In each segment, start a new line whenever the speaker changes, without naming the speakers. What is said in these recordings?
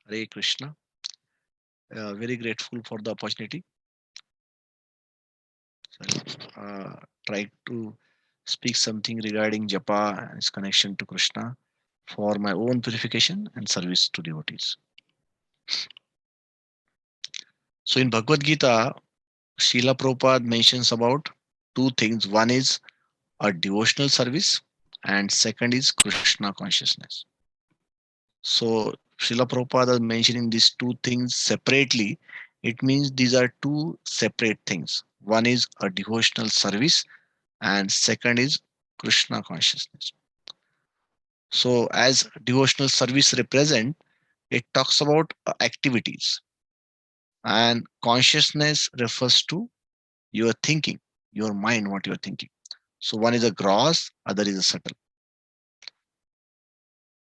Hare Krishna. Very grateful for the opportunity. So, try to speak something regarding Japa and its connection to Krishna for my own purification and service to devotees. So in Bhagavad Gita, Srila Prabhupada mentions about two things. One is a devotional service, and second is Krishna consciousness. So Srila Prabhupada is mentioning these two things separately. It means these are two separate things. One is a devotional service, and second is Krishna consciousness. So as devotional service represent, it talks about activities, and consciousness refers to your thinking, your mind, what you're thinking. So one is a gross, other is a subtle.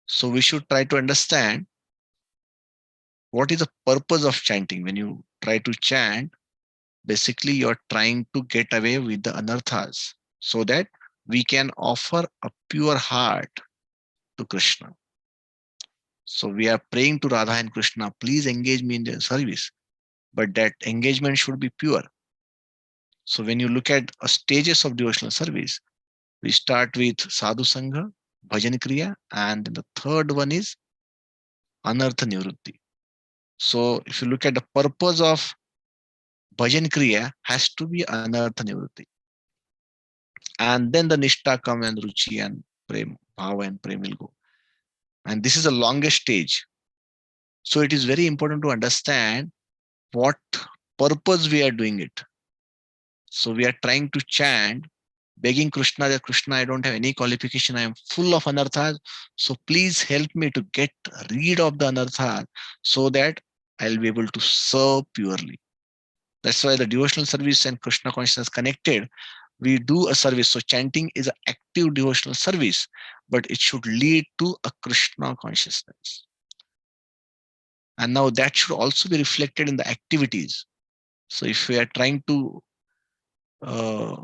So we should try to understand what is the purpose of chanting. When you try to chant, basically you're trying to get away with the anarthas so that we can offer a pure heart to Krishna. So we are praying to Radha and Krishna, please engage me in the service, but that engagement should be pure. So when you look at stages of devotional service, we start with sadhu sangha, bhajan kriya, and the third one is anartha nivrutti. So if you look at the purpose of bhajan kriya has to be anartha nivrutti. And then the nishta come and ruchi and prem, bhava and prem will go. And this is the longest stage. So it is very important to understand what purpose we are doing it. So we are trying to chant, begging Krishna that Krishna, I don't have any qualification. I am full of anarthas. So please help me to get rid of the anarthas so that I'll be able to serve purely. That's why the devotional service and Krishna consciousness connected. We do a service. So chanting is an active devotional service, but it should lead to a Krishna consciousness. And now that should also be reflected in the activities. So if we are trying to uh,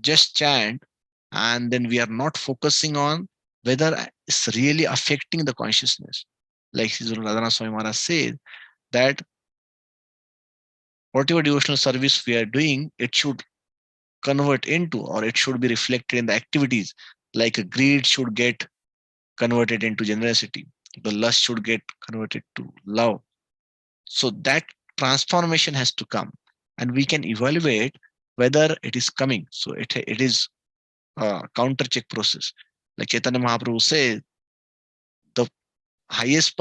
just chant and then we are not focusing on whether it's really affecting the consciousness, like Radhana Swami Maharaj says, that whatever devotional service we are doing, it should convert into or it should be reflected in the activities. Like a greed should get converted into generosity, the lust should get converted to love. So that transformation has to come, and we can evaluate whether it is coming. So it is a counter check process. Like Chaitanya Mahaprabhu says, the highest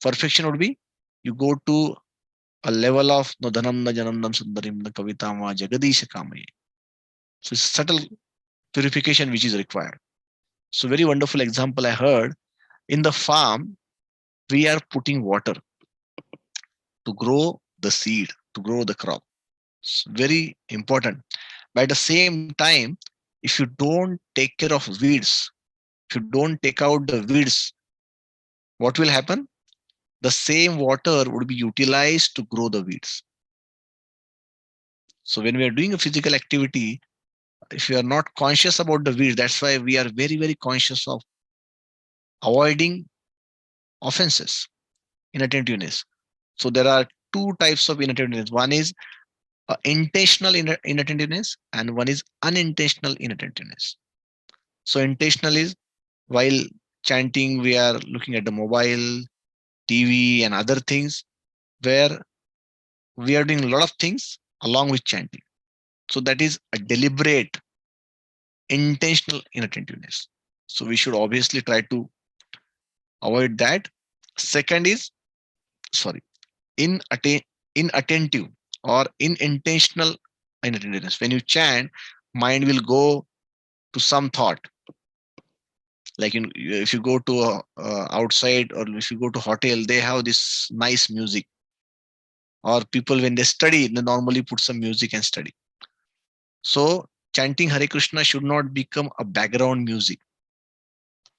perfection would be you go to a level of no dhanam na janam nam sundarim na kavitam va jagadisha kamaye. So it's subtle purification which is required. So very wonderful example I heard. In the farm, we are putting water to grow the seed, to grow the crop. It's very important. By the same time, if you don't take care of weeds, if you don't take out the weeds, what will happen? The same water would be utilized to grow the weeds. So when we are doing a physical activity, if you are not conscious about the weeds, that's why we are very, very conscious of avoiding offenses, inattentiveness. So there are two types of inattentiveness. One is intentional inattentiveness and one is unintentional inattentiveness. So intentional is while chanting, we are looking at the mobile, TV and other things where we are doing a lot of things along with chanting. So that is a deliberate, intentional inattentiveness. So we should obviously try to avoid that. Second is, sorry, inattentive or unintentional inattentiveness. When you chant, mind will go to some thought. Like if you go to outside or if you go to hotel, they have this nice music. Or people when they study, they normally put some music and study. So chanting Hare Krishna should not become a background music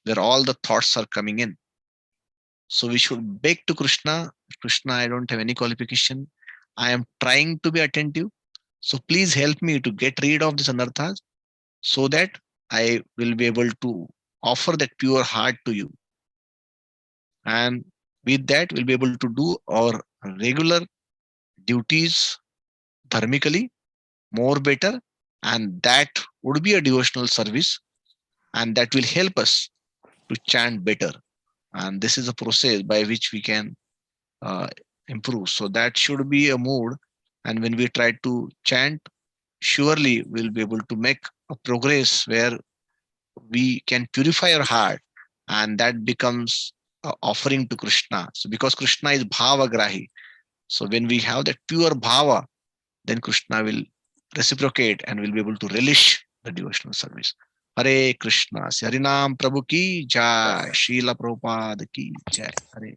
where all the thoughts are coming in. So we should beg to Krishna, Krishna, I don't have any qualification. I am trying to be attentive. So please help me to get rid of this anarthas so that I will be able to offer that pure heart to you. And With that, we'll be able to do our regular duties dharmically more better, and that would be a devotional service, and that will help us to chant better. And this is a process by which we can uh, improve. So that should be a mood. And when we try to chant, surely we'll be able to make a progress where we can purify our heart, and that becomes a offering to Krishna. So because Krishna is bhava grahi, so when we have that pure bhava, then Krishna will reciprocate and will be able to relish the devotional service. Hare Krishna, Harinam Prabhu ki jai, Srila Prabhupada ki jai. Hare